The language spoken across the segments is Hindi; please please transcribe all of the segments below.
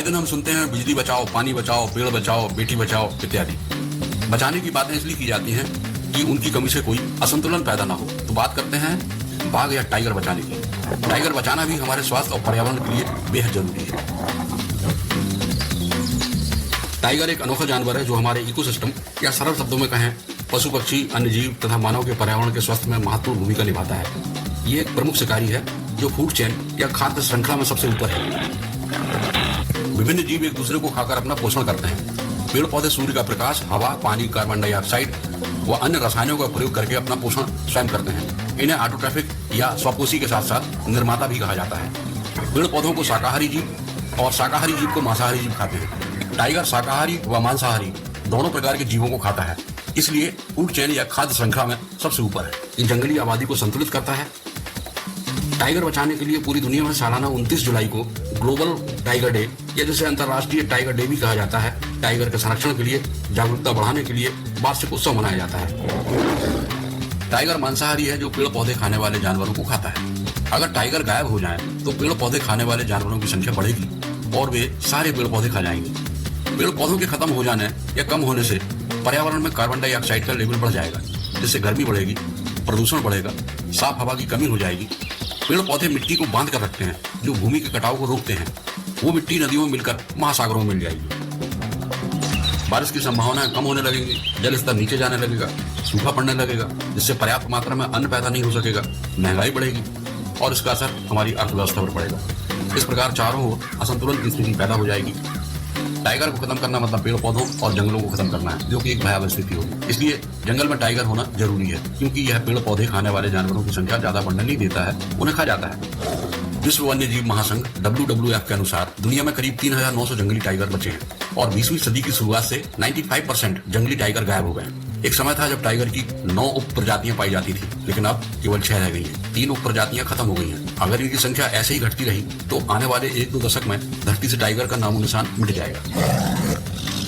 दिन हम सुनते हैं बिजली बचाओ, पानी बचाओ, पेड़ बचाओ, बेटी बचाओ इत्यादि। बचाने की बातें इसलिए की जाती हैं कि उनकी कमी से कोई असंतुलन पैदा ना हो। तो बात करते हैं बाघ या टाइगर बचाने की। टाइगर बचाना भी हमारे स्वास्थ्य और पर्यावरण के लिए बेहद जरूरी है। टाइगर एक अनोखा जानवर है जो हमारे इकोसिस्टम या सरल शब्दों में कहें पशु पक्षी, अन्य जीव तथा मानव के पर्यावरण के स्वास्थ्य में महत्वपूर्ण भूमिका निभाता है। ये एक प्रमुख शिकारी है जो फूड चेन या खाद्य श्रृंखला में सबसे ऊपर है। विभिन्न जीव एक दूसरे को खाकर अपना पोषण करते हैं। पेड़ पौधे सूर्य का प्रकाश, हवा, पानी, कार्बन डाइऑक्साइड व अन्य रसायनों का प्रयोग करके अपना पोषण स्वयं करते हैं। इन्हें ऑटोट्रॉफिक या स्वपोषी के साथ साथ निर्माता भी कहा जाता है। पेड़ पौधों को शाकाहारी जीव और शाकाहारी जीव को मांसाहारी जीव खाते हैं। टाइगर शाकाहारी व मांसाहारी दोनों प्रकार के जीवों को खाता है, इसलिए फूड चेन या खाद्य श्रृंखला में सबसे ऊपर है। इन जंगली आबादी को संतुलित करता है। टाइगर बचाने के लिए पूरी दुनिया में सालाना 29 जुलाई को ग्लोबल टाइगर डे या जिसे अंतर्राष्ट्रीय टाइगर डे भी कहा जाता है, टाइगर के संरक्षण के लिए जागरूकता बढ़ाने के लिए वार्षिक उत्सव मनाया जाता है। टाइगर मांसाहारी है जो पेड़ पौधे खाने वाले जानवरों को खाता है। अगर टाइगर गायब हो जाए तो पेड़ पौधे खाने वाले जानवरों की संख्या बढ़ेगी और वे सारे पेड़ पौधे खा जाएंगे। पेड़ पौधों के खत्म हो जाने या कम होने से पर्यावरण में कार्बन डाइऑक्साइड का लेवल बढ़ जाएगा, जिससे गर्मी बढ़ेगी, प्रदूषण बढ़ेगा, साफ हवा की कमी हो जाएगी। पेड़ पौधे मिट्टी को बांध कर रखते हैं जो भूमि के कटाव को रोकते हैं। वो मिट्टी नदियों में मिलकर महासागरों में मिल जाएगी। बारिश की संभावनाएं कम होने लगेंगी, जल स्तर नीचे जाने लगेगा, सूखा पड़ने लगेगा, जिससे पर्याप्त मात्रा में अन्न पैदा नहीं हो सकेगा, महंगाई बढ़ेगी और इसका असर हमारी अर्थव्यवस्था पर पड़ेगा। इस प्रकार चारों ओर असंतुलन की स्थिति पैदा हो जाएगी। टाइगर को खत्म करना मतलब पेड़ पौधों और जंगलों को खत्म करना है, जो कि एक भयावह स्थिति होगी। इसलिए जंगल में टाइगर होना जरूरी है, क्योंकि यह पेड़ पौधे खाने वाले जानवरों की संख्या ज्यादा बढ़ने नहीं देता है, उन्हें खा जाता है। विश्व वन्य जीव महासंघ WWF के अनुसार दुनिया में करीब 3900 जंगली टाइगर बचे हैं और 20वीं सदी की शुरुआत से 95% जंगली टाइगर गायब हो गए। एक समय था जब टाइगर की 9 उप प्रजातियां पाई जाती थी, लेकिन अब केवल 6 रह गई हैं। 3 उप प्रजातियां खत्म हो गई हैं। अगर इनकी संख्या ऐसे ही घटती रही तो आने वाले 1-2 दशक में धरती से टाइगर का नामो निशान मिट जाएगा।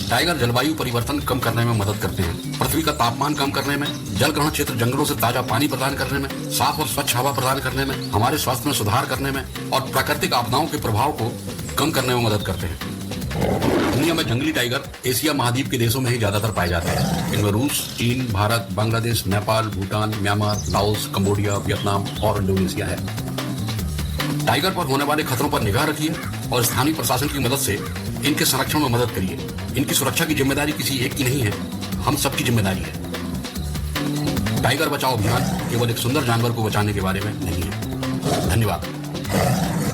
टाइगर जलवायु परिवर्तन कम करने में मदद करते हैं, पृथ्वी का तापमान कम करने में, जल ग्रहण क्षेत्र जंगलों से ताजा पानी प्रदान करने में, साफ और स्वच्छ हवा प्रदान करने में, हमारे स्वास्थ्य में सुधार करने में और प्राकृतिक आपदाओं के प्रभाव को कम करने में मदद करते हैं। दुनिया में जंगली टाइगर एशिया महाद्वीप के देशों में ही ज्यादातर पाए जाते हैं। इनमें रूस, चीन, Bharat, Bangladesh, Nepal, Bhutan, Myanmar, Laos, Cambodia, Vietnam और इंडोनेशिया है। टाइगर पर होने वाले खतरों पर निगाह रखिए और स्थानीय प्रशासन की मदद से इनके संरक्षण में मदद करिए। इनकी सुरक्षा की जिम्मेदारी किसी एक की नहीं है, हम सबकी जिम्मेदारी है। टाइगर बचाओ अभियान केवल एक सुंदर जानवर को बचाने के बारे में नहीं है। धन्यवाद।